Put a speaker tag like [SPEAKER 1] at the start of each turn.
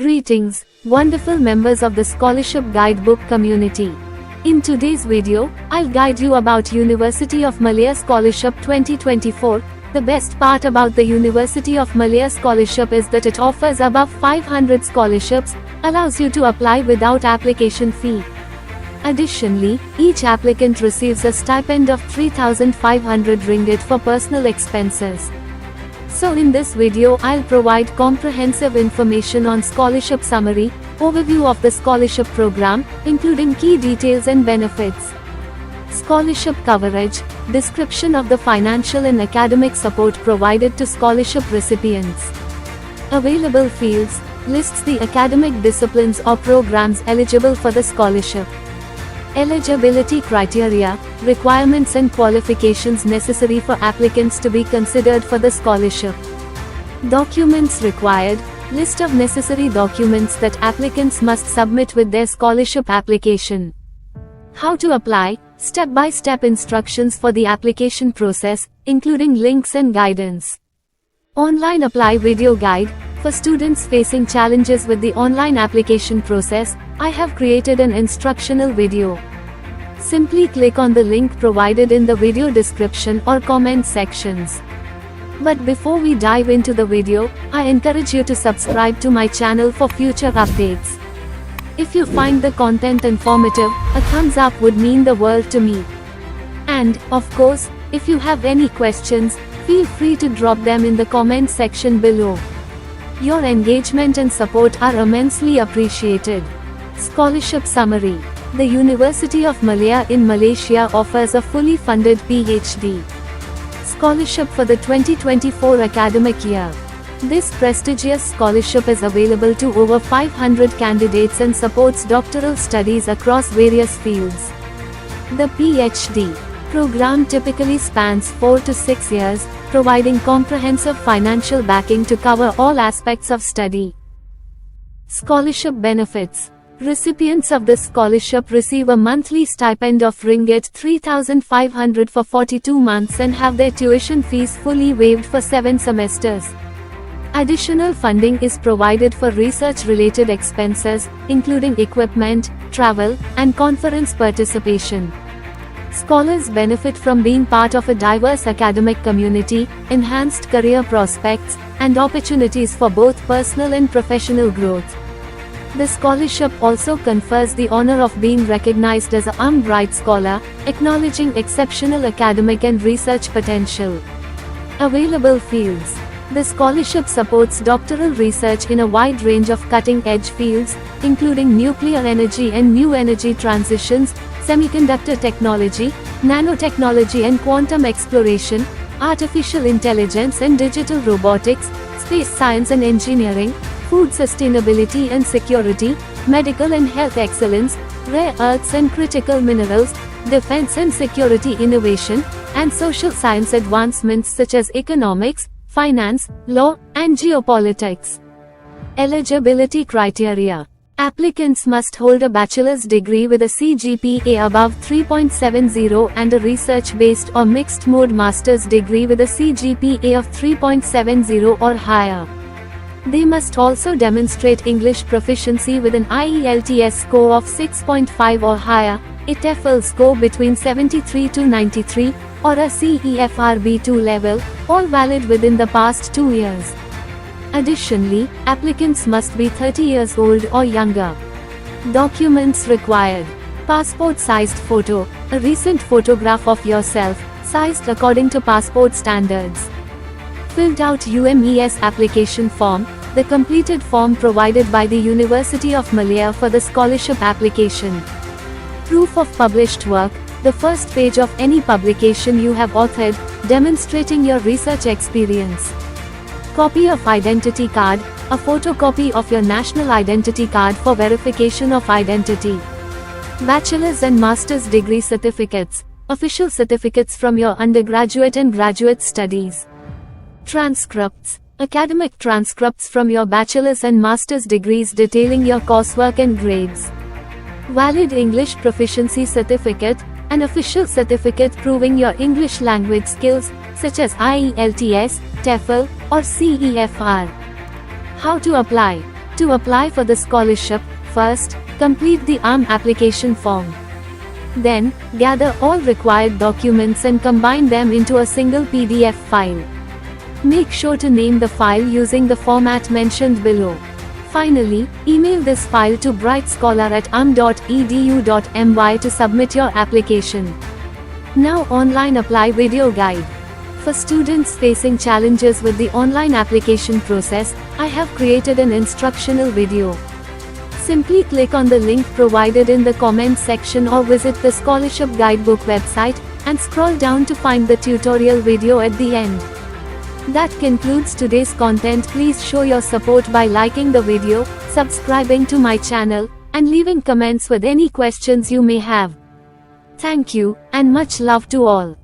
[SPEAKER 1] Greetings, wonderful members of the Scholarship Guidebook community. In today's video, I'll guide you about University of Malaya Scholarship 2024. The best part about the University of Malaya Scholarship is that it offers above 500 scholarships, allows you to apply without application fee. Additionally, each applicant receives a stipend of 3,500 ringgit for personal expenses. So in this video I'll provide comprehensive information on scholarship summary, overview of the scholarship program, including key details and benefits. Scholarship coverage, description of the financial and academic support provided to scholarship recipients. Available fields, lists the academic disciplines or programs eligible for the scholarship. Eligibility criteria, requirements and qualifications necessary for applicants to be considered for the scholarship. Documents required, list of necessary documents that applicants must submit with their scholarship application. How to apply, step-by-step instructions for the application process, including links and guidance. Online apply video guide, for students facing challenges with the online application process, I have created an instructional video. Simply click on the link provided in the video description or comment sections. But before we dive into the video, I encourage you to subscribe to my channel for future updates. If you find the content informative, a thumbs up would mean the world to me. And, of course, if you have any questions, feel free to drop them in the comment section below. Your engagement and support are immensely appreciated. Scholarship summary. The University of Malaya in Malaysia offers a fully funded PhD scholarship for the 2024 academic year. This prestigious scholarship is available to over 500 candidates and supports doctoral studies across various fields. The PhD program typically spans 4 to 6 years, providing comprehensive financial backing to cover all aspects of study. Scholarship benefits. Recipients of this scholarship receive a monthly stipend of ringgit 3,500 for 42 months and have their tuition fees fully waived for 7 semesters. Additional funding is provided for research-related expenses, including equipment, travel, and conference participation. Scholars benefit from being part of a diverse academic community, enhanced career prospects, and opportunities for both personal and professional growth. The scholarship also confers the honor of being recognized as a Fulbright scholar, acknowledging exceptional academic and research potential. Available fields. The scholarship supports doctoral research in a wide range of cutting-edge fields, including nuclear energy and new energy transitions, semiconductor technology, nanotechnology and quantum exploration, artificial intelligence and digital robotics, space science and engineering, food sustainability and security, medical and health excellence, rare earths and critical minerals, defense and security innovation, and social science advancements such as economics, finance, law, and geopolitics. Eligibility criteria. Applicants must hold a bachelor's degree with a CGPA above 3.70 and a research-based or mixed-mode master's degree with a CGPA of 3.70 or higher. They must also demonstrate English proficiency with an IELTS score of 6.5 or higher, a TOEFL score between 73 to 93, or a CEFR B2 level, all valid within the past 2 years. Additionally, applicants must be 30 years old or younger. Documents required. Passport-sized photo, a recent photograph of yourself, sized according to passport standards. Filled out UMES application form, the completed form provided by the University of Malaya for the scholarship application. Proof of published work, the first page of any publication you have authored, demonstrating your research experience. Copy of identity card, a photocopy of your national identity card for verification of identity. Bachelor's and master's degree certificates, official certificates from your undergraduate and graduate studies. Transcripts, academic transcripts from your bachelor's and master's degrees detailing your coursework and grades. Valid English proficiency certificate, an official certificate proving your English language skills, such as IELTS, TOEFL, or CEFR. How to apply? To apply for the scholarship, first, complete the application form. Then, gather all required documents and combine them into a single PDF file. Make sure to name the file using the format mentioned below. Finally, email this file to brightscholar@edu.my to submit your application. Now, online apply video guide. For students facing challenges with the online application process, I have created an instructional video. Simply click on the link provided in the comment section or visit the Scholarship Guidebook website, and scroll down to find the tutorial video at the end. That concludes today's content. Please show your support by liking the video, subscribing to my channel, and leaving comments with any questions you may have. Thank you, and much love to all.